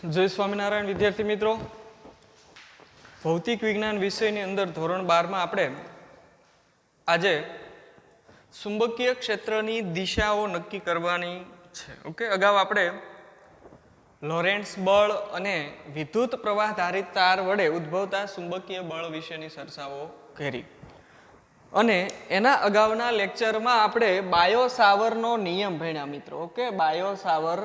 जय स्वामीनारायण विद्यार्थी मित्रों, भौतिक विज्ञान विषयની અંદર ધોરણ 12 માં આપણે આજે ચુંબકીય ક્ષેત્રની દિશાઓ નક્કી કરવાની છે. ઓકે, અગાઉ આપણે લોરેન્ટ્સ બળ અને વિદ્યુત પ્રવાહ ધારિત તાર વડે ઉદ્ભવતા ચુંબકીય બળ વિશેની ચર્ચાઓ કરી અને એના અગાઉના લેક્ચરમાં આપણે બાયો સાવરનો નિયમ ભણ્યા મિત્રો. ઓકે, બાયો સાવર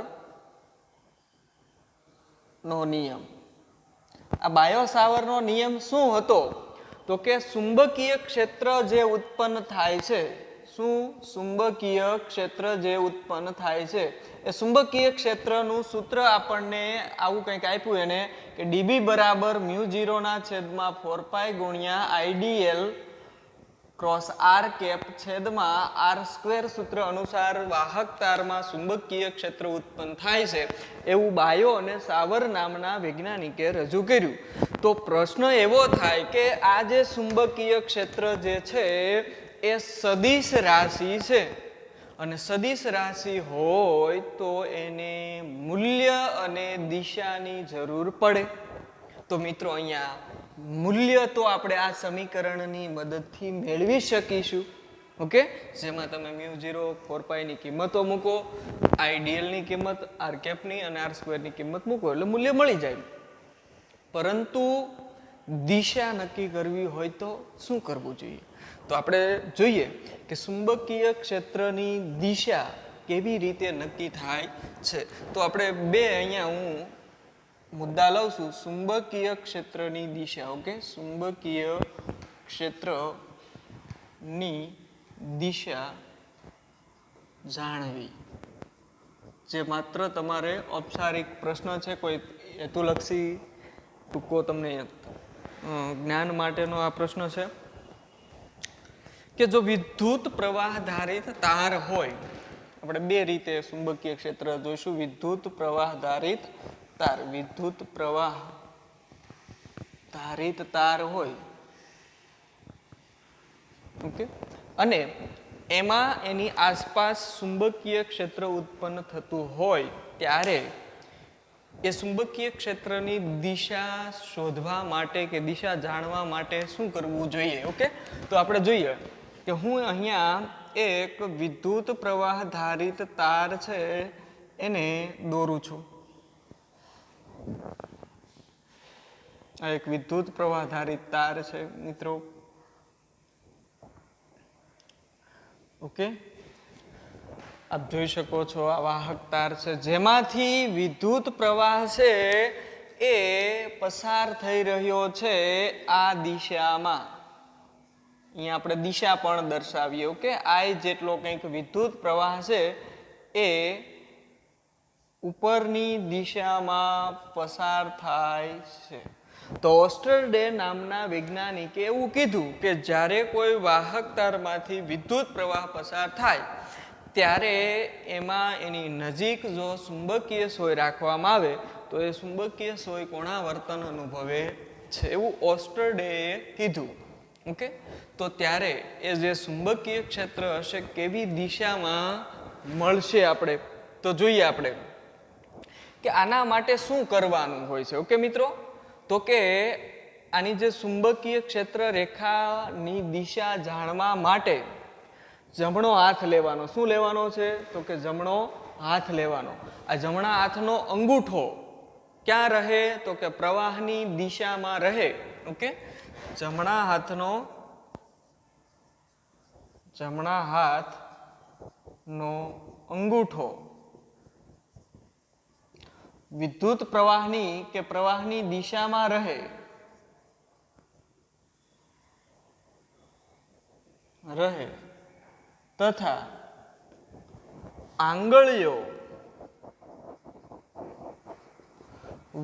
નો નિયમ. આ બાયો સાવરનો નિયમ શું હતો? તો કે ચુંબકીય ક્ષેત્ર જે ઉત્પન્ન થાય છે, ચુંબકીય ક્ષેત્ર જે ઉત્પન્ન થાય છે એ ચુંબકીય ક્ષેત્રનું સૂત્ર આપણને આવું કંઈક આપ્યું એને કે ડીબી બરાબર μ0/4π ગુણ્યા આઈડીએલ ક્રોસ આર કેપ છેદમાં આર સ્ક્વેર સૂત્ર અનુસાર વાહક તારમાં ચુંબકીય ક્ષેત્ર ઉત્પન્ન થાય છે એવું બાયો અને સાવર નામના વૈજ્ઞાનિકે રજૂ કર્યું. તો પ્રશ્ન એવો થાય કે આ જે ચુંબકીય ક્ષેત્ર જે છે એ સદિશ રાશિ છે અને સદિશ રાશિ હોય તો એને મૂલ્ય અને દિશાની જરૂર પડે. તો મિત્રો અહીંયા મૂલ્ય તો આપણે આ સમીકરણની મદદથી મેળવી શકીશું. ઓકે, જેમાં તમે μ0/4π ની કિંમતો મૂકો, આઈડીએલ ની કિંમત, આર કેપની અને આર સ્ક્વેરની કિંમત મૂકો એટલે મૂલ્ય મળી જાય. પરંતુ દિશા નક્કી કરવી હોય તો શું કરવું જોઈએ? તો આપણે જોઈએ કે ચુંબકીય ક્ષેત્રની દિશા કેવી રીતે નક્કી થાય છે. તો આપણે બે અહીંયા હું મુદ્દા લઉં છું. ચુંબકીય ક્ષેત્રની દિશા. ઓકે, ચુંબકીય ક્ષેત્રની દિશા જાણવી, જે માત્ર તમારે ઔપચારિક પ્રશ્ન છે, કોઈ હેતુલક્ષી ટૂંકો તમને જ્ઞાન માટેનો આ પ્રશ્ન છે કે જો વિદ્યુત પ્રવાહ ધારિત તાર હોય, આપણે બે રીતે ચુંબકીય ક્ષેત્ર જોઈશું. વિદ્યુત પ્રવાહ ધારિત તાર, વિદ્યુત પ્રવાહ ધારિત તાર હોય, ઓકે, અને એમાં એની આસપાસ ચુંબકીય ક્ષેત્ર ઉત્પન્ન થતું હોય ત્યારે એ ચુંબકીય ક્ષેત્રની દિશા શોધવા માટે કે દિશા જાણવા માટે શું કરવું જોઈએ? ઓકે, તો આપણે જોઈએ કે હું અહીંયા એક વિદ્યુત પ્રવાહ ધારિત તાર છે એને દોરું છું. આ એક વિદ્યુત પ્રવાહ ધારિત તાર છે મિત્રો. ઓકે, આપ જોઈ શકો છો આ વાહક તાર છે જેમાંથી વિદ્યુત પ્રવાહ છે એ પસાર થઈ રહ્યો છે આ દિશામાં. અહીંયા આપણે દિશા પણ દર્શાવીએ. ઓકે, આઈ જેટલો કંઈક વિદ્યુત પ્રવાહ છે એ ઉપરની દિશામાં પસાર થાય છે. તો ઓસ્ટરડે નામના વૈજ્ઞાનિકે એવું કીધું કે જ્યારે કોઈ વાહક તારમાંથી વિદ્યુત પ્રવાહ પસાર થાય ત્યારે એમાં એની નજીક જો ચુંબકીય સોય રાખવામાં આવે તો એ ચુંબકીય સોય કોણાવર્તન અનુભવે છે, એવું ઓસ્ટરડેએ કીધું. ઓકે, તો ત્યારે એ જે ચુંબકીય ક્ષેત્ર હશે કેવી દિશામાં મળશે આપણે તો જોઈએ આપણે કે આના માટે શું કરવાનું હોય છે. ઓકે મિત્રો, તો કે આની જે ચુંબકીય ક્ષેત્ર રેખાની દિશા જાણવા માટે જમણો હાથ લેવાનો. શું લેવાનો છે? તો કે જમણો હાથ લેવાનો. આ જમણા હાથનો અંગૂઠો ક્યાં રહે? તો કે પ્રવાહની દિશામાં રહે. ઓકે, જમણા હાથનો અંગૂઠો વિદ્યુત પ્રવાહની કે પ્રવાહની દિશામાં રહે તથા આંગળીઓ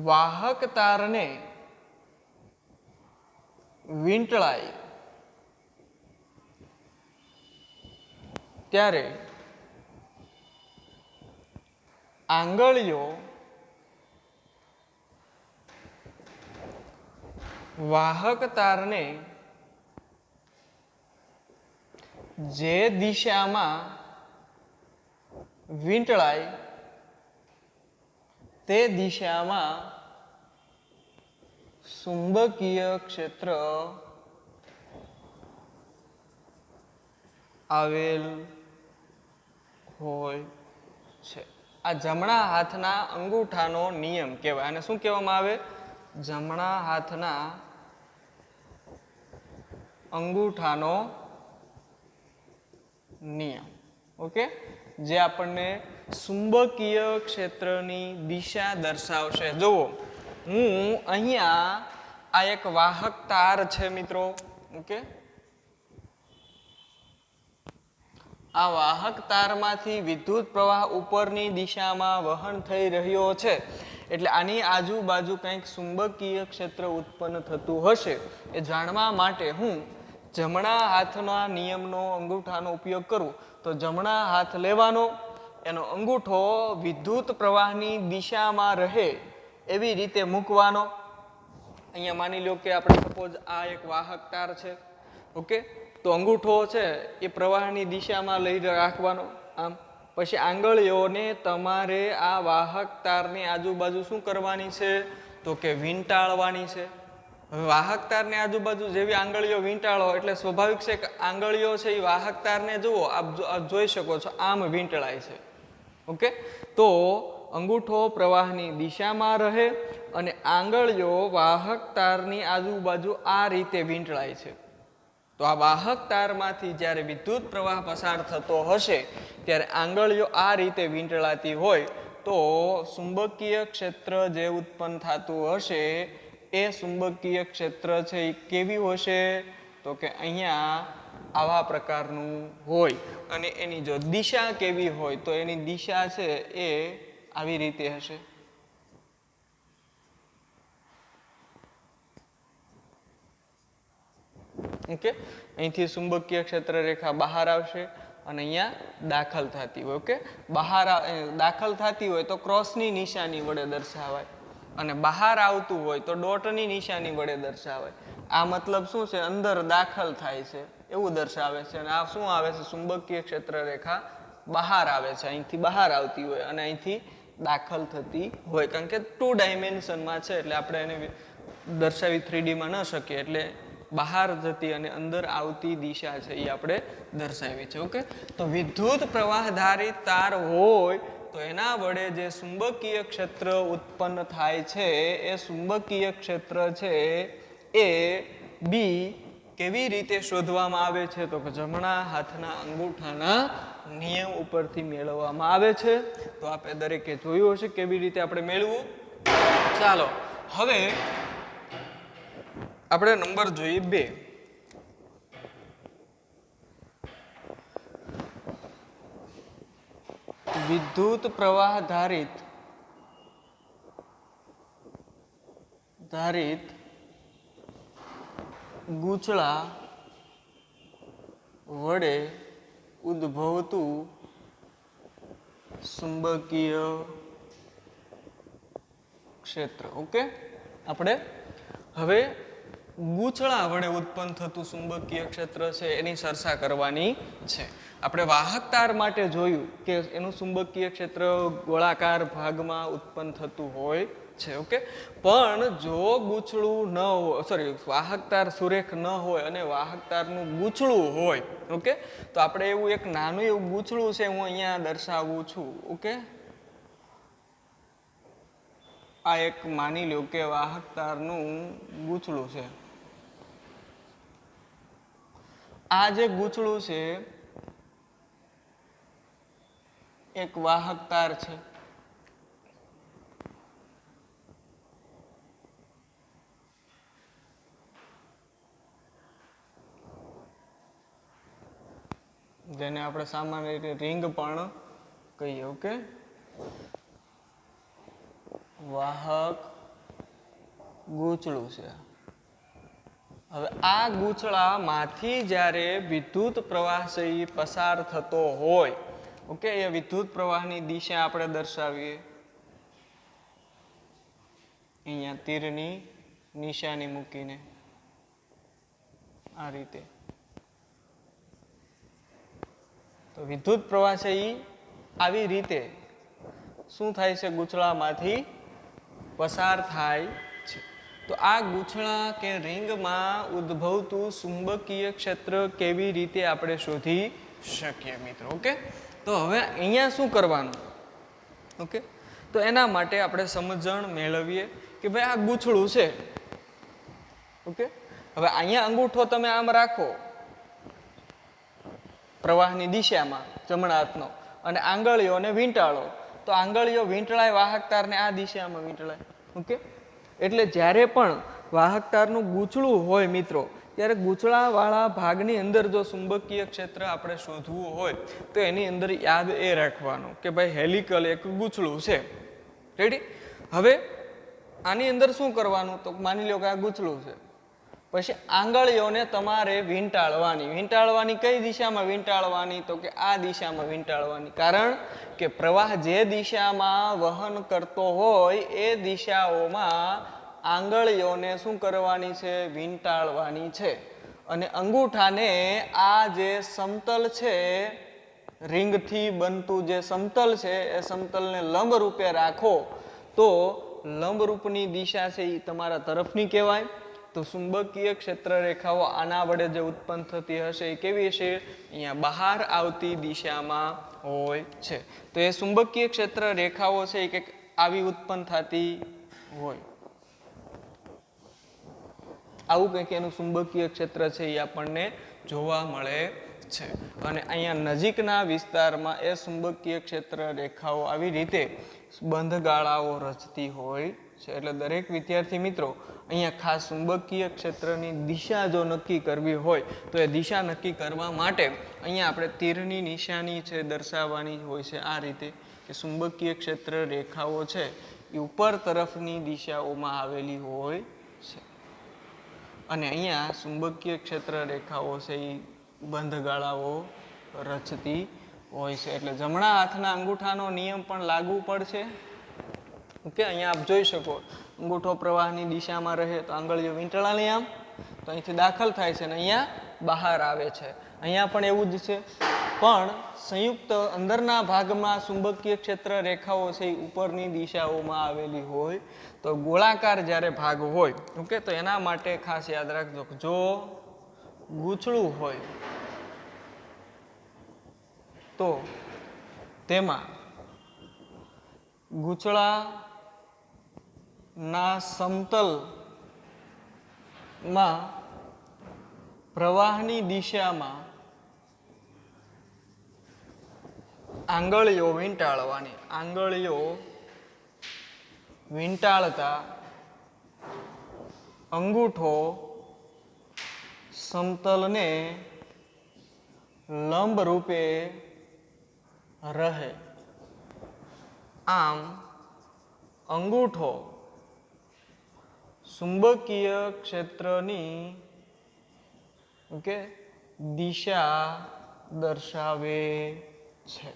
વાહક તારને વીંટળાય ત્યારે આંગળીઓ વાહક તારને જે દિશામાં વીંટળાય તે દિશામાં ચુંબકીય ક્ષેત્ર આવેલ હોય છે. આ જમણા હાથના અંગૂઠાનો નિયમ કહેવાય. અને શું કહેવામાં આવે? જમણા હાથના અંગૂઠાનો નિયમ. ઓકે, જે આપણને ચુંબકીય ક્ષેત્રની દિશા દર્શાવશે. જુઓ, હું અહીંયા આ એક વાહક તાર છે મિત્રો. ઓકે, આ વાહક તારમાંથી વિદ્યુત પ્રવાહ ઉપરની દિશામાં વહન થઈ રહ્યો છે. એટલે આની આજુબાજુ કંઈક ચુંબકીય ક્ષેત્ર ઉત્પન્ન થતું હશે. એ જાણવા માટે હું જમણા હાથના નિયમનો અંગૂઠાનો ઉપયોગ કરું તો જમણા હાથ લેવાનો, એનો અંગૂઠો વિદ્યુત પ્રવાહની દિશામાં રહે એવી રીતે મૂકવાનો. અહીંયા માની લો કે આપણે સપોઝ આ એક વાહક તાર છે. ઓકે, તો અંગૂઠો છે એ પ્રવાહની દિશામાં લઈ રાખવાનો આમ. પછી આંગળીઓને તમારે આ વાહક તારની આજુબાજુ શું કરવાની છે? તો કે વીંટાળવાની છે. હવે વાહક તારની આજુબાજુ જેવી આંગળીઓ વીંટાળો એટલે સ્વાભાવિક છે કે આંગળીઓ છે એ વાહક તારને જુઓ, આપ જોઈ શકો છો આમ વીંટળાય છે. ઓકે, તો અંગૂઠો પ્રવાહની દિશામાં રહે અને આંગળીઓ વાહક તારની આજુબાજુ આ રીતે વીંટળાય છે. તો આ વાહક તારમાંથી જ્યારે વિદ્યુત પ્રવાહ પસાર થતો હશે ત્યારે આંગળીઓ આ રીતે વીંટળાતી હોય તો ચુંબકીય ક્ષેત્ર જે ઉત્પન્ન થતું હશે એ ચુંબકીય ક્ષેત્ર છે એ કેવી હશે? તો કે અહીંયા આવા પ્રકારનું હોય. અને એની જો દિશા કેવી હોય તો એની દિશા છે એ આવી રીતે હશે. ઓકે, અહીંથી ચુંબકીય ક્ષેત્ર રેખા બહાર આવશે અને અહીંયા દાખલ થતી હોય. ઓકે, બહાર દાખલ થતી હોય તો ક્રોસની નિશાની વડે દર્શાવાય અને બહાર આવતું હોય તો ડોટની નિશાની વડે દર્શાવાય. આ મતલબ શું છે? અંદર દાખલ થાય છે એવું દર્શાવે છે. અને આ શું આવે છે? ચુંબકીય ક્ષેત્ર રેખા બહાર આવે છે, અહીંથી બહાર આવતી હોય અને અહીંથી દાખલ થતી હોય. કારણ કે 2 ડાયમેન્શનમાં છે એટલે આપણે એને દર્શાવી 3D માં ન શકીએ. એટલે બહાર જતી અને અંદર આવતી દિશા છે એ આપણે દર્શાવી છે. ઓકે, તો વિદ્યુત પ્રવાહધારિત તાર હોય તો એના વડે જે ચુંબકીય ક્ષેત્ર ઉત્પન્ન થાય છે એ ચુંબકીય ક્ષેત્ર છે એ બી કેવી રીતે શોધવામાં આવે છે? તો કે જમણા હાથના અંગૂઠાના નિયમ ઉપરથી મેળવવામાં આવે છે. તો આપણે દરેકે જોયું હશે કેવી રીતે આપણે મેળવવું. ચાલો હવે આપણે નંબર જોઈએ 2. વિદ્યુત પ્રવાહ ધારિત ગૂંચળા વડે ઉદ્ભવતું ચુંબકીય ક્ષેત્ર. ઓકે, આપણે હવે ગૂંચળા વડે ઉત્પન્ન થતું ચુંબકીય ક્ષેત્ર છે એની ચર્ચા કરવાની છે. આપણે વાહક તાર માટે જોયું કે એનું ચુંબકીય ક્ષેત્ર ગોળાકાર ભાગમાં ઉત્પન્ન થતું હોય છે. ઓકે, પણ જો ગૂંચળું ન હોય, વાહક તાર સુરેખ ન હોય અને વાહક તારનું ગૂંચળું હોય, ઓકે, તો આપણે એવું એક નાનું એવું ગૂંચળું છે હું અહીંયા દર્શાવું છું. ઓકે, આ એક માની લો કે વાહક તારનું ગૂંચળું છે. આ જે ગૂંચળું છે એક વાહક તાર છે. જેને આપણે સામાન્ય રીતે રિંગ પણ કહીએ. ઓકે, વાહક ગૂંચળું છે. હવે આ ગૂંચળામાંથી જ્યારે વિદ્યુત પ્રવાહ છે એ પસાર થતો હોય, ઓકે, એ વિદ્યુત પ્રવાહની દિશા આપણે દર્શાવીએ. અહીંયા તીરની નિશાની મૂકીને આ રીતે. તો વિદ્યુત પ્રવાહ છે એ આવી રીતે શું થાય છે? ગૂંચળામાંથી પસાર થાય છે. તો આ ગૂંચળા કે રિંગમાં ઉદ્ભવતું ચુંબકીય ક્ષેત્ર કેવી રીતે આપણે શોધી શકીએ મિત્રો? ઓકે, તો હવે અહીંયા શું કરવાનું? ઓકે, તો એના માટે આપણે સમજણ મેળવીએ કે ભાઈ આ ગૂંચળું છે. ઓકે, હવે અહીંયા અંગૂઠો તમે આમ રાખો પ્રવાહની દિશામાં જમણા હાથનો અને આંગળીઓને વીંટાળો, તો આંગળીઓ વીંટળાય વાહક તારને આ દિશામાં વીંટળાય. ઓકે, એટલે જ્યારે પણ વાહક તારનું ગૂંચળું હોય મિત્રો, ત્યારે ગૂંચળાવાળા ભાગની અંદર જો ચુંબકીય ક્ષેત્ર આપણે શોધવું હોય તો એની અંદર યાદ એ રાખવાનું કે ભાઈ હેલિકલ એક ગૂંચળું છે. રેડી? હવે આની અંદર શું કરવાનું? તો માની લો કે આ ગૂંચળું છે, પછી આંગળીઓને તમારે વીંટાળવાની કઈ દિશામાં વીંટાળવાની? તો કે આ દિશામાં વીંટાળવાની. કારણ કે પ્રવાહ જે દિશામાં વહન કરતો હોય એ દિશાઓમાં આંગળીઓને શું કરવાની છે? વીંટાળવાની છે. અને અંગૂઠાને આ જે સમતલ છે, રિંગથી બનતું જે સમતલ છે, એ સમતલને લંબ રૂપે રાખો તો લંબરૂપની દિશા છે એ તમારા તરફની કહેવાય. તો ચુંબકીય ક્ષેત્ર રેખાઓ આના વડે જે ઉત્પન્ન થતી હશે એ કેવી હશે? અહીંયા બહાર આવતી દિશામાં હોય છે. તો એ ચુંબકીય ક્ષેત્ર રેખાઓ છે એ કંઈક આવી ઉત્પન્ન થતી હોય, આવું કંઈક એનું ચુંબકીય ક્ષેત્ર છે એ આપણને જોવા મળે છે. અને અહીંયા નજીકના વિસ્તારમાં એ ચુંબકીય ક્ષેત્ર રેખાઓ આવી રીતે બંધ ગાળાઓ રચતી હોય છે. એટલે દરેક વિદ્યાર્થી મિત્રો અહીંયા ખાસ ચુંબકીય ક્ષેત્રની દિશા જો નક્કી કરવી હોય તો એ દિશા નક્કી કરવા માટે અહીંયા આપણે તીરની નિશાની છે દર્શાવવાની હોય છે આ રીતે કે ચુંબકીય ક્ષેત્ર રેખાઓ છે એ ઉપર તરફની દિશાઓમાં આવેલી હોય છે. અને અહીંયા ચુંબકીય ક્ષેત્ર રેખાઓ છે એ બંધ ગાળાઓ રચતી હોય છે. એટલે જમણા હાથના અંગૂઠાનો નિયમ પણ લાગુ પડશે. ઓકે, અહીંયા આપ જોઈ શકો અંગૂઠો પ્રવાહની દિશામાં રહે તો આંગળીઓ વીંટળાની આમ, તો અહીંથી દાખલ થાય છે અને અહીંયા બહાર આવે છે. અહીંયા પણ એવું જ છે, પણ સંયુક્ત અંદરના ભાગમાં ચુંબકીય ક્ષેત્ર રેખાઓ છે એ ઉપરની દિશાઓમાં આવેલી હોય. તો ગોળાકાર જ્યારે ભાગ હોય, ઓકે, તો એના માટે ખાસ યાદ રાખજો જો ગૂંચળું હોય તો તેમાં ગૂંચળાના સમતલમાં પ્રવાહની દિશામાં આંગળીઓ વીંટાળવાની. આંગળીઓ વીંટાળતા અંગૂઠો સમતલને લંબ રૂપે રહે. આમ અંગૂઠો ચુંબકીય ક્ષેત્રની ઓકે દિશા દર્શાવે છે.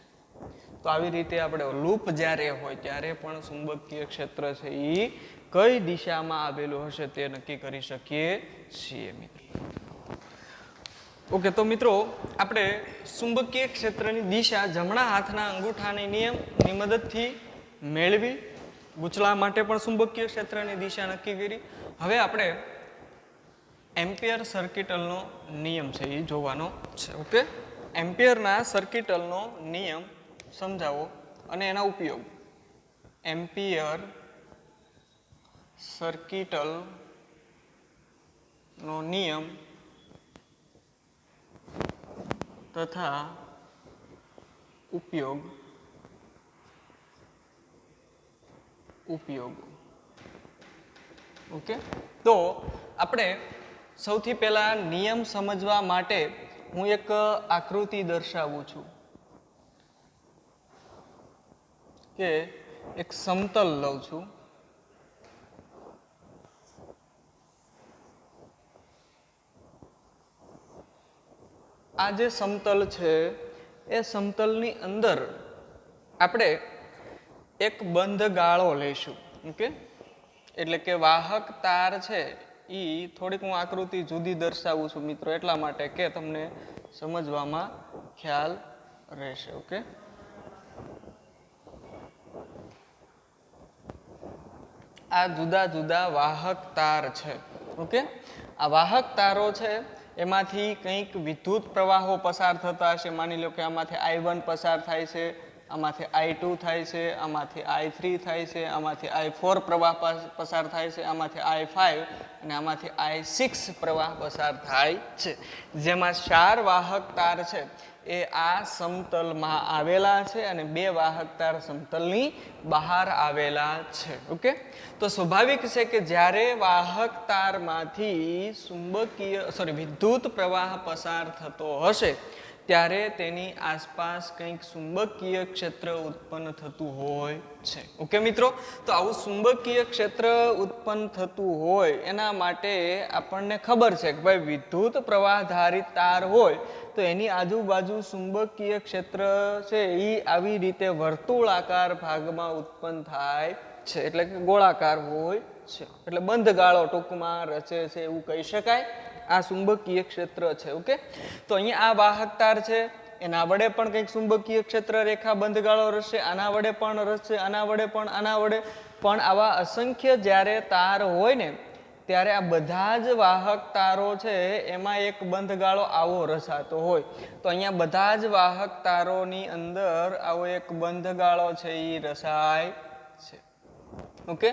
તો આવી રીતે આપણે લૂપ જ્યારે હોય ત્યારે પણ ચુંબકીય ક્ષેત્ર છે એ કઈ દિશામાં આવેલું હશે તે નક્કી કરી શકીએ છીએ મિત્રો. ઓકે, તો મિત્રો આપણે ચુંબકીય ક્ષેત્રની દિશા જમણા હાથના અંગૂઠાની નિયમની મદદથી મેળવી. ગૂંચળા માટે પણ ચુંબકીય ક્ષેત્રની દિશા નક્કી કરી. હવે આપણે એમ્પિયર સર્કિટલનો નિયમ છે એ જોવાનો છે. ઓકે, એમ્પિયરના સર્કિટલનો નિયમ સમજાવો અને એના ઉપયોગ. એમ્પિયર સર્કિટલનો નિયમ તથા ઉપયોગ. ઓકે, તો આપણે સૌથી પહેલા નિયમ સમજવા માટે હું એક આકૃતિ દર્શાવું છું કે એક સમતલ લઉં છું. આ જે સમતલ છે એ સમતલની અંદર આપણે એક બંધ ગાળો લઈશું. ઓકે, એટલે કે વાહક તાર છે એ થોડીક હું આકૃતિ જુદી દર્શાવું છું મિત્રો એટલા માટે કે તમને સમજવામાં ખ્યાલ રહેશે. ઓકે, આ જુદા જુદા વાહક તાર છે. ઓકે, આ વાહક તારો છે એમાંથી કંઈક વિદ્યુત પ્રવાહો પસાર થતા હશે. માની લો કે આમાંથી I1 પસાર થાય છે, આમાંથી I2 થાય છે, આમાંથી I3 થાય છે, આમાંથી I4 પ્રવાહ પસાર થાય છે, આમાંથી I5 અને આમાંથી I6 પ્રવાહ પસાર થાય છે. જેમાં 4 વાહક તાર છે એ આ સમતલમાં આવેલા છે અને 2 વાહક તાર સમતલની બહાર આવેલા છે. ઓકે, તો સ્વાભાવિક છે કે જ્યારે વાહક તારમાંથી વિદ્યુત પ્રવાહ પસાર થતો હશે ત્યારે તેની આસપાસ કંઈક ચુંબકીય ક્ષેત્ર ઉત્પન્ન થતું હોય છે. ઓકે મિત્રો, તો આવું ચુંબકીય ક્ષેત્ર ઉત્પન્ન થતું હોય એના માટે આપણને ખબર છે કે ભાઈ વિદ્યુત પ્રવાહ ધારિત તાર હોય તો એની આજુબાજુ ચુંબકીય ક્ષેત્ર છે એ આવી રીતે વર્તુળાકાર ભાગમાં ઉત્પન્ન થાય છે, એટલે કે ગોળાકાર હોય છે, એટલે બંધ ગાળો ટૂંકમાં રચે છે એવું કહી શકાય. આ ચુંબકીય ક્ષેત્ર છે. ઓકે, તો અહીંયા આ વાહક તાર છે એના વડે પણ કંઈક ચુંબકીય ક્ષેત્ર રેખા બંધ ગાળો રચશે, આના વડે પણ રચશે, આના વડે પણ, આના વડે પણ. આવા અસંખ્ય જ્યારે તાર હોય ને ત્યારે આ બધા જ વાહક તારો છે એમાં એક બંધ ગાળો આવો રચાતો હોય. તો અહીંયા બધા જ વાહક તારોની અંદર આવો એક બંધ ગાળો છે એ રચાય છે. ઓકે,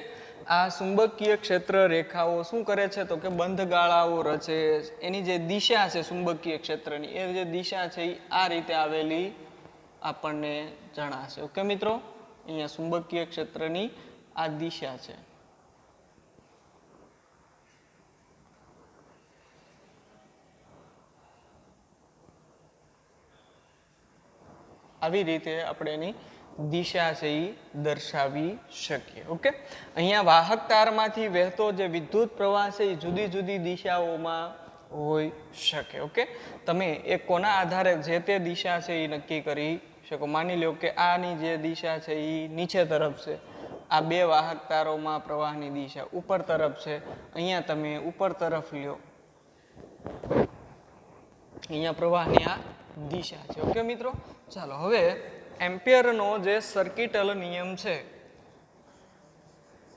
આ ચુંબકીય ક્ષેત્ર રેખાઓ શું કરે છે તો કે બંધ ગાળાઓ રચે. એની જે દિશા છે ચુંબકીય ક્ષેત્રની, એ જે દિશા છે એ આ રીતે આવેલી આપણને જણાશે. ઓકે મિત્રો, અહીંયા ચુંબકીય ક્ષેત્રની આ દિશા છે. આવી રીતે આપણે એની દિશા છે એ દર્શાવી શકીએ. ઓકે, અહીંયા વાહક તારમાંથી વહેતો જે વિદ્યુત પ્રવાહ છે એ જુદી જુદી દિશાઓમાં હોઈ શકે. ઓકે, તમે એ કોના આધારે જે તે દિશા છે એ નક્કી કરી શકો. માની લો કે આની જે દિશા છે એ નીચે તરફ છે, આ 2 વાહક તારોમાં પ્રવાહની દિશા ઉપર તરફ છે, અહીંયા તમે ઉપર તરફ લ્યો, અહીંયા પ્રવાહની આ દિશા છે. ઓકે મિત્રો, ચાલો હવે એમ્પિયરનો જે સર્કિટલ નિયમ છે,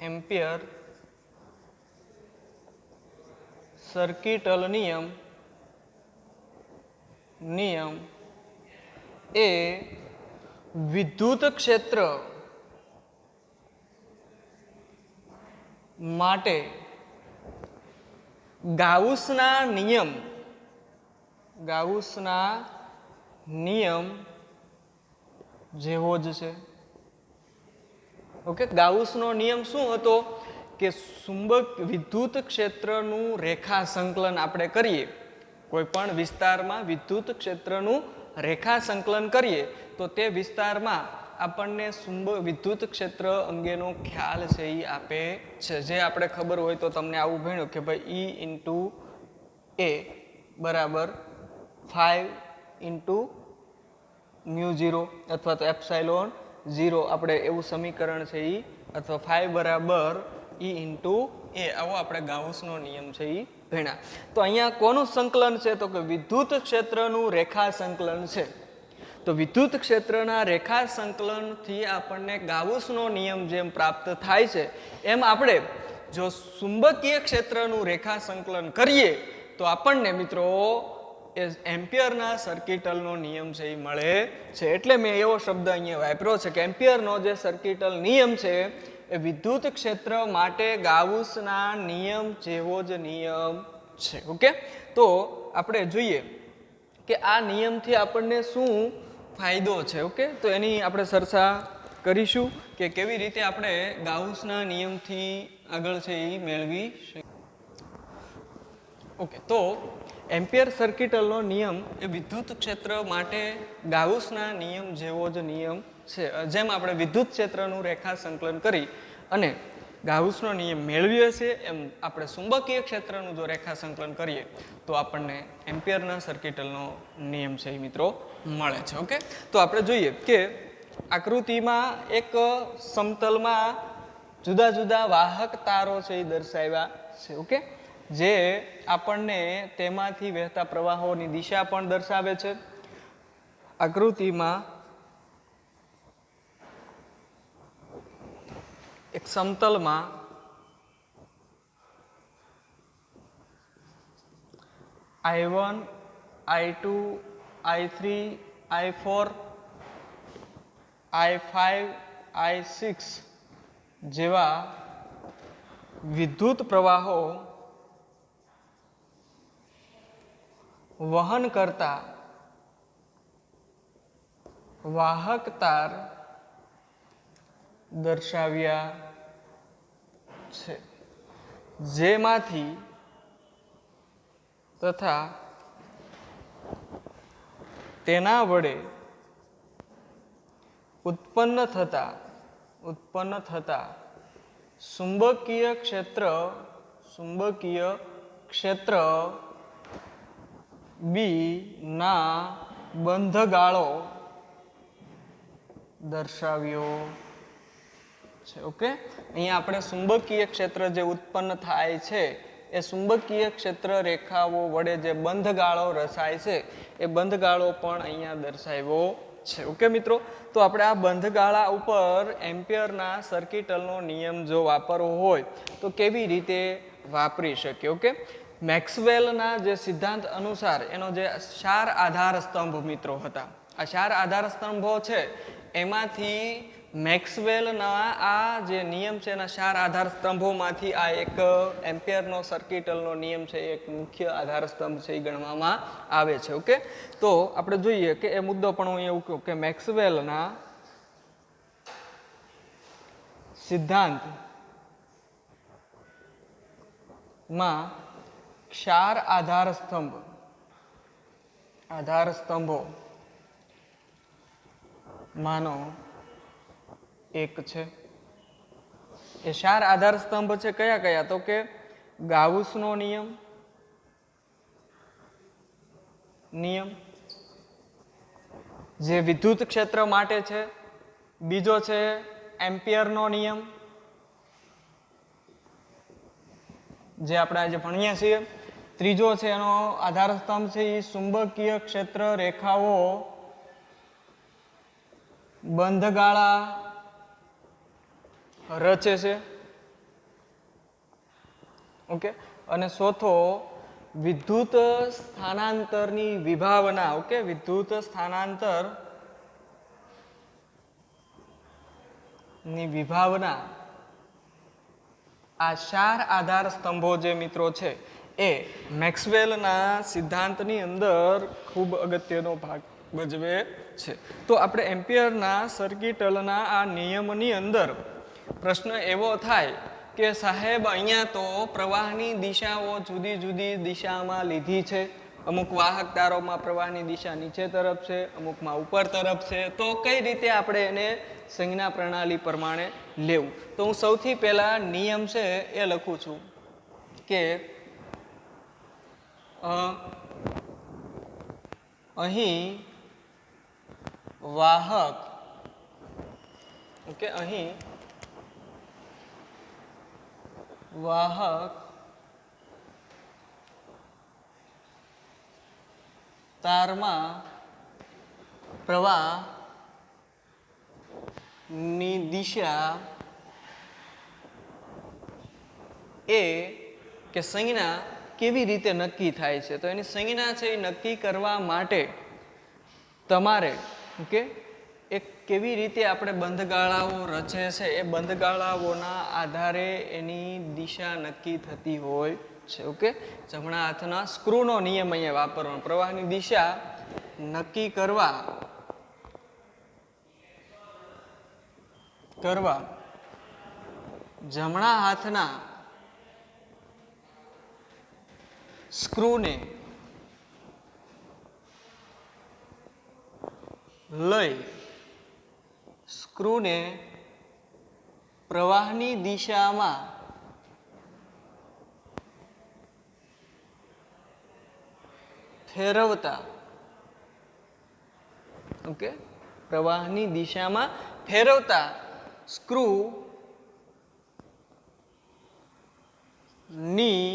એમ્પિયર સર્કિટલ નિયમ એ વિદ્યુત ક્ષેત્ર માટે ગાઉસના નિયમ જેવો જ છે. ઓકે, ગાઉસનો નિયમ શું હતો કે વિદ્યુત ક્ષેત્રનું રેખા સંકલન આપણે કરીએ, કોઈ પણ વિસ્તારમાં વિદ્યુત ક્ષેત્રનું રેખા સંકલન કરીએ તો તે વિસ્તારમાં આપણને વિદ્યુત ક્ષેત્ર અંગેનો ખ્યાલ છે એ આપે છે. જે આપણે ખબર હોય તો તમને આવું ભણ્યું કે ભાઈ E × A બરાબર 5 × μ0 અથવા તો ε0, આપણે એવું સમીકરણ છે એ, અથવા 5 બરાબર E × A, આવો આપણે ગાઉસનો નિયમ છે એ ભણ્યા. તો અહીંયા કોનું સંકલન છે તો કે વિદ્યુત ક્ષેત્રનું રેખા સંકલન છે. તો વિદ્યુત ક્ષેત્રના રેખા સંકલનથી આપણને ગાઉસનો નિયમ જેમ પ્રાપ્ત થાય છે એમ આપણે જો ચુંબકીય ક્ષેત્રનું રેખા સંકલન કરીએ તો આપણને મિત્રો એ એમ્પિયરના સર્કિટલનો નિયમ છે એ મળે છે. એટલે મેં એવો શબ્દ અહીંયા વાપર્યો છે કે એમ્પિયરનો જે સર્કિટલ નિયમ છે એ વિદ્યુત ક્ષેત્ર માટે ગાઉસના નિયમ જેવો જ નિયમ છે. ઓકે, તો આપણે જોઈએ કે આ નિયમથી આપણને શું ફાયદો છે. ઓકે, તો એની આપણે ચર્ચા કરીશું કે કેવી રીતે આપણે ગાઉસના નિયમથી આગળ છે એ મેળવી શકીએ. ઓકે, તો એમ્પિયર સર્કિટલનો નિયમ એ વિદ્યુત ક્ષેત્ર માટે ગાઉસના નિયમ જેવો જ નિયમ છે. જેમ આપણે વિદ્યુત ક્ષેત્રનું રેખા સંકલન કરી અને ગાઉસનો નિયમ મેળવીએ છીએ એમ આપણે ચુંબકીય ક્ષેત્રનું જો રેખા સંકલન કરીએ તો આપણને એમ્પિયરના સર્કિટલનો નિયમ છે એ મિત્રો મળે છે. ઓકે, તો આપણે જોઈએ કે આકૃતિમાં એક સમતલમાં જુદા જુદા વાહક તારો છે એ દર્શાવ્યા છે. ઓકે, જે આપણને તેમાંથી વહેતા પ્રવાહોની દિશા પણ દર્શાવે છે. આકૃતિમાં એક સમતલમાં I1, I2, I3, I4, I5, I6 જેવા વિદ્યુત પ્રવાહો વહન કરતા વાહક તાર દર્શાવ્યા છે, જેમાંથી તથા તેના વડે ઉત્પન્ન થતા ચુંબકીય ક્ષેત્ર બી ના બંધગાળો દર્શાવ્યો છે. ઓકે, અહીંયા આપણે ચુંબકીય ક્ષેત્ર જે ઉત્પન્ન થાય છે એ ચુંબકીય ક્ષેત્ર રેખાઓ વડે જે બંધગાળો રચાય છે એ બંધગાળો પણ અહીંયા દર્શાવ્યો છે. ઓકે મિત્રો, તો આપણે આ બંધગાળા ઉપર એમ્પિયરના સર્કિટલનો નિયમ જો વાપરવો હોય તો કેવી રીતે વાપરી શકીએ? ઓકે, મેક્સવેલના જે સિદ્ધાંત અનુસાર એનો જે 4 આધાર સ્તંભ મિત્રો હતા, આ 4 આધાર સ્તંભો છે એમાંથી મેક્સવેલના આ જે નિયમ છે એના 4 આધાર સ્તંભોમાંથી આ એક એમ્પિયરનો સર્કિટલનો નિયમ છે એક મુખ્ય આધાર સ્તંભ છે એ ગણવામાં આવે છે. ઓકે, તો આપણે જોઈએ કે એ મુદ્દો પણ હું એવું કહું કે મેક્સવેલના સિદ્ધાંતમાં 4 આધાર સ્તંભો માનો એક છે. એ 4 આધાર સ્તંભ છે કયા કયા? તો કે ગાઉસનો નિયમ, જે વિદ્યુત ક્ષેત્ર માટે છે. બીજો છે એમ્પિયરનો નિયમ, જે આપણે આજે ભણીએ છીએ. ત્રીજો છે એનો આધાર સ્તંભ છે એ ચુંબકીય ક્ષેત્ર રેખાઓ બંધગાળા રચે છે. ઓકે, અને ચોથો વિદ્યુત સ્થાનાંતરની વિભાવના. ઓકે, વિદ્યુત સ્થાનાંતર ની વિભાવના. આ 4 આધાર સ્તંભો જે મિત્રો છે એ મેક્સવેલના સિદ્ધાંતની અંદર ખૂબ અગત્યનો ભાગ ભજવે છે. તો આપણે એમ્પિયરના સર્કિટલના આ નિયમની અંદર પ્રશ્ન એવો થાય કે સાહેબ અહીંયા તો પ્રવાહની દિશાઓ જુદી જુદી દિશામાં લીધી છે. અમુક વાહક તારોમાં પ્રવાહની દિશા નીચે તરફ છે, અમુકમાં ઉપર તરફ છે. તો કઈ રીતે આપણે એને સંજ્ઞા પ્રણાલી પ્રમાણે લેવું? તો હું સૌથી પહેલા નિયમ છે એ લખું છું કે અહીં વાહક, ઓકે, અહીં વાહક તારમાં પ્રવાહની દિશા એ કે સંજ્ઞા કેવી રીતે નક્કી થાય છે? તો એની સંજ્ઞા છે એ નક્કી કરવા માટે તમારે ઓકે એક કેવી રીતે આપણે બંધગાળાઓ રચે છે એ બંધગાળાઓના આધારે એની દિશા નક્કી થતી હોય છે. ઓકે, જમણા હાથના સ્ક્રૂનો નિયમ અહીંયા વાપરવાનો. પ્રવાહની દિશા નક્કી કરવા જમણા હાથના સ્ક્રૂને લઈ સ્ક્રૂને પ્રવાહની દિશામાં ફેરવતા, ઓકે, પ્રવાહની દિશામાં ફેરવતા સ્ક્રૂ ની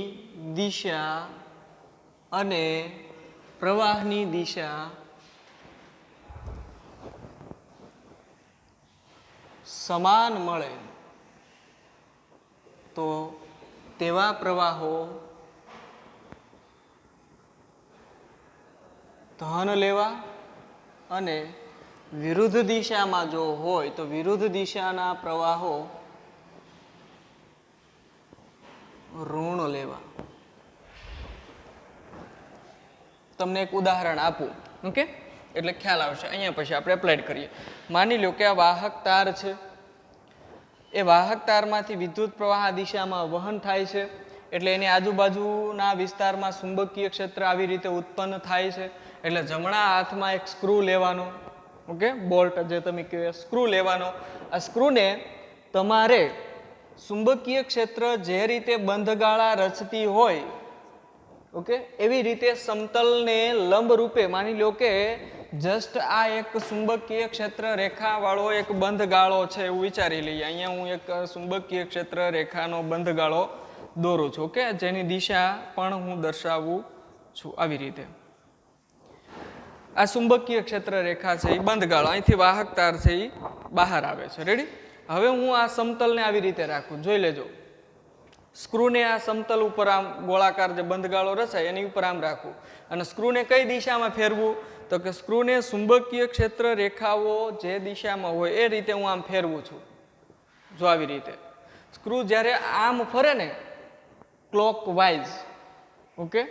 દિશા અને પ્રવાહની દિશા સમાન મળે તો તેવા પ્રવાહો ધન લેવા અને વિરુદ્ધ દિશામાં જો હોય તો વિરુદ્ધ દિશાના પ્રવાહો ઋણ લેવા. તમને એક ઉદાહરણ આપું, ઓકે, એટલે ખ્યાલ આવશે. અહીંયા પછી આપણે એપ્લાય કરીએ. માની લો કે આ વાહક તાર છે. એ વાહક તારમાંથી વિદ્યુત પ્રવાહ આ દિશામાં વહન થાય છે, એટલે એની આજુબાજુના વિસ્તારમાં ચુંબકીય ક્ષેત્ર આવી રીતે ઉત્પન્ન થાય છે. એટલે જમણા હાથમાં એક સ્ક્રૂ લેવાનો, ઓકે, બોલ્ટ જે તમે કહો સ્ક્રૂ લેવાનો. આ સ્ક્રૂને તમારે ચુંબકીય ક્ષેત્ર જે રીતે બંધગાળા રચતી હોય, ઓકે, એવી રીતે સમતલને લંબ રૂપે માની લો કે જસ્ટ આ એક ચુંબકીય ક્ષેત્ર રેખા વાળો એક બંધગાળો છે એવું વિચારી લઈએ. અહીંયા હું એક ચુંબકીય ક્ષેત્ર રેખાનો બંધગાળો દોરું છું, ઓકે, જેની દિશા પણ હું દર્શાવું છું આવી રીતે. આ ચુંબકીય ક્ષેત્ર રેખા છે એ બંધગાળો, અહીંથી વાહક તાર છે એ બહાર આવે છે. રેડી? હવે હું આ સમતલને આવી રીતે રાખું, જોઈ લેજો. સ્ક્રૂને આ સમતલ ઉપર આમ ગોળાકાર જે બંધગાળો રચાય એની ઉપર આમ રાખવું અને સ્ક્રૂને કઈ દિશામાં ફેરવું? તો કે સ્ક્રૂને ચુંબકીય ક્ષેત્ર રેખાઓ જે દિશામાં હોય એ રીતે હું આમ ફેરવું છું. જો આવી રીતે સ્ક્રૂ જ્યારે આમ ફરે ને ક્લોકવાઇઝ, ઓકે,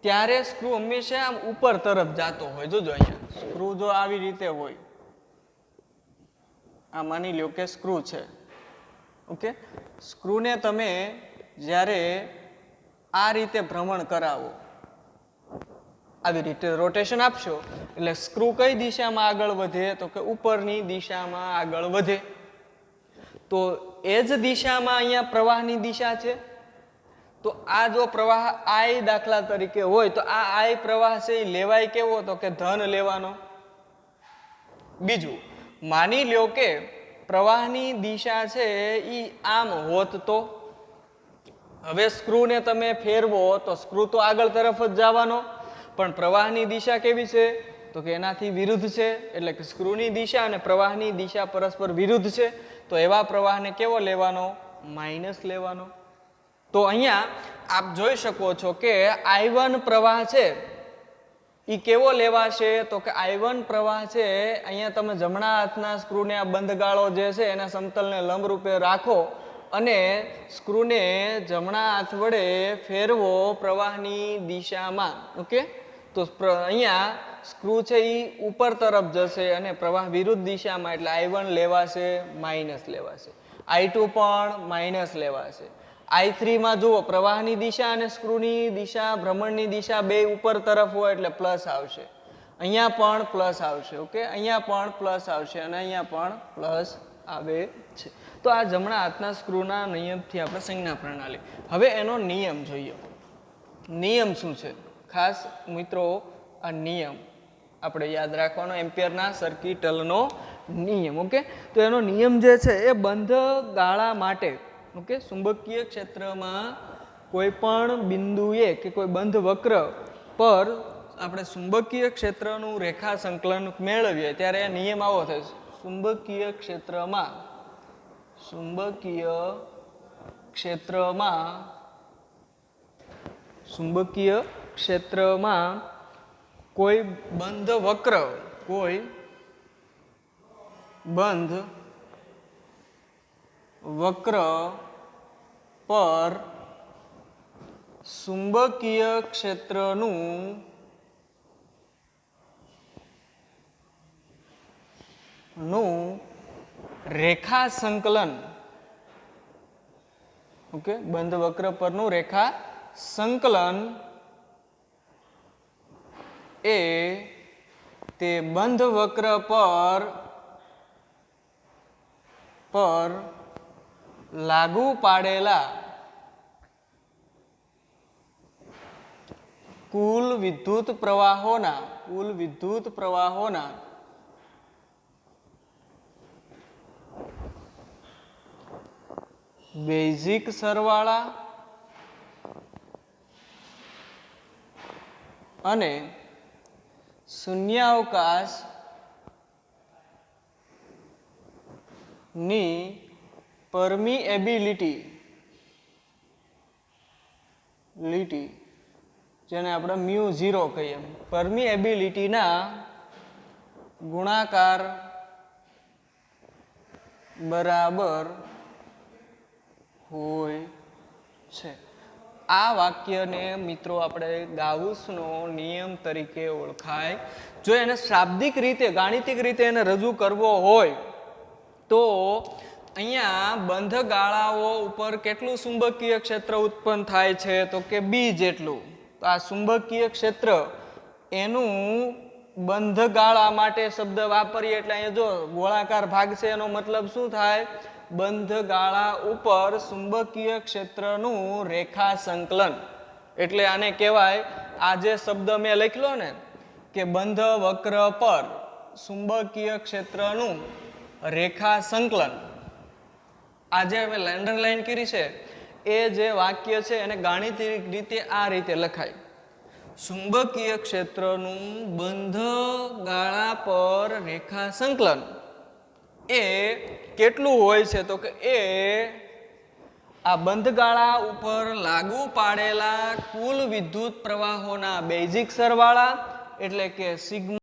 ત્યારે સ્ક્રૂ હંમેશા આમ ઉપર તરફ જતો હોય. જોજો અહીંયા સ્ક્રૂ જો આવી રીતે હોય, આ માની લ્યો કે સ્ક્રૂ છે, ઓકે, સ્ક્રૂને તમે જ્યારે આ રીતે ભ્રમણ કરાવો, આવી રીતે રોટેશન આપશો એટલે સ્ક્રૂ કઈ દિશામાં આગળ વધે? તો કે ઉપરની દિશામાં આગળ વધે. તો એ જ દિશામાં અહીંયા પ્રવાહની દિશા છે. તો આ જો પ્રવાહ આઈ દાખલા તરીકે હોય તો આ આઈ પ્રવાહ છે એ લેવાય કેવો? તો કે ધન લેવાનો. બીજું, માની લ્યો કે પ્રવાહની દિશા છે એ આમ હોત તો હવે સ્ક્રૂને તમે ફેરવો તો સ્ક્રૂ તો આગળ તરફ જ જવાનો, પણ પ્રવાહની દિશા કેવી છે? તો કે એનાથી વિરુદ્ધ છે. એટલે કે સ્ક્રૂની દિશા અને પ્રવાહની દિશા પરસ્પર વિરુદ્ધ છે. તો એવા પ્રવાહને કેવો લેવાનો? માઇનસ લેવાનો. તો અહીંયા આપ જોઈ શકો છો કે I1 પ્રવાહ છે એ કેવો લેવાશે? તો કે I1 પ્રવાહ છે, અહીંયા તમે જમણા હાથના સ્ક્રૂને આ બંધગાળો જે છે એના સમતલને લંબ રૂપે રાખો અને સ્ક્રૂને જમણા હાથ વડે ફેરવો પ્રવાહની દિશામાં, ઓકે, તો અહીંયા સ્ક્રૂ છે એ ઉપર તરફ જશે અને પ્રવાહ વિરુદ્ધ દિશામાં, એટલે I1 લેવાશે, માઇનસ લેવાશે. I2 પણ માઇનસ લેવાશે. I3 માં જુઓ પ્રવાહની દિશા અને સ્ક્રૂની દિશા, ભ્રમણની દિશા બે ઉપર તરફ હોય એટલે પ્લસ આવશે. અહીંયા પણ પ્લસ આવશે, ઓકે, અહીંયા પણ પ્લસ આવશે અને અહીંયા પણ પ્લસ આવે છે. તો આ જમણા હાથના સ્ક્રૂના નિયમથી આપણે સંજ્ઞા પ્રણાલી. હવે એનો નિયમ જોઈએ. નિયમ શું છે? ખાસ મિત્રો આ નિયમ આપણે યાદ રાખવાનો, એમ્પિયરના સર્કિટલનો નિયમ, ઓકે. તો એનો નિયમ જે છે એ બંધ ગાળા માટે, ઓકે, ચુંબકીય ક્ષેત્રમાં કોઈ પણ બિંદુએ કે કોઈ બંધ વક્ર પર આપણે ચુંબકીય ક્ષેત્રનું રેખા સંકલન મેળવીએ ત્યારે નિયમ આવો થાય: ચુંબકીય ક્ષેત્રમાં કોઈ બંધ વક્ર પર ચુંબકીય ક્ષેત્રનું રેખા સંકલન, ઓકે, બંધ વક્ર પરનું રેખા સંકલન એ તે બંધ વક્ર પર લાગુ પાડેલા કુલ વિદ્યુત પ્રવાહોના બેઝિક સરવાળા અને શૂન્યાવકાશ ની પરમિએબિલિટી જેને આપણે મ્યુ 0 કહીએ. પરમિએબિલિટીના ગુણાકાર બરાબર હોય છે. આ વાક્યને મિત્રો આપણે ગાઉસનો નિયમ તરીકે ઓળખાય. જો એને શાબ્દિક રીતે ગાણિતિક રીતે એને રજૂ કરવો હોય તો અહીંયા બંધ ગાળાઓ ઉપર કેટલું ચુંબકીય ક્ષેત્ર ઉત્પન્ન થાય છે તો કે બી જેટલું. તો આ ચુંબકીય ક્ષેત્ર એનું બંધ ગાળા માટે શબ્દ વાપરીએ એટલે અહીંયા જો ગોળાકાર ભાગ છે એનો મતલબ શું થાય? બંધ ગાળા ઉપર ચુંબકીય ક્ષેત્રનું રેખા સંકલન. એટલે આને કહેવાય, આ જે શબ્દ મેં લખ્યો ને કે બંધ વક્ર પર ચુંબકીય ક્ષેત્રનું રેખા સંકલન, આ જે અમે અંડરલાઈન કરી છે એ જે વાક્ય છે એને ગાણિતિક રીતે આ રીતે લખાય: ચુંબકીય ક્ષેત્રનું બંધ ગાળા પર રેખા સંકલન એ કેટલું હોય છે તો કે એ આ બંધ ગાળા ઉપર લાગુ પાડેલા કુલ વિદ્યુત પ્રવાહોના બેઝિક સરવાળા એટલે કે સિગ્મા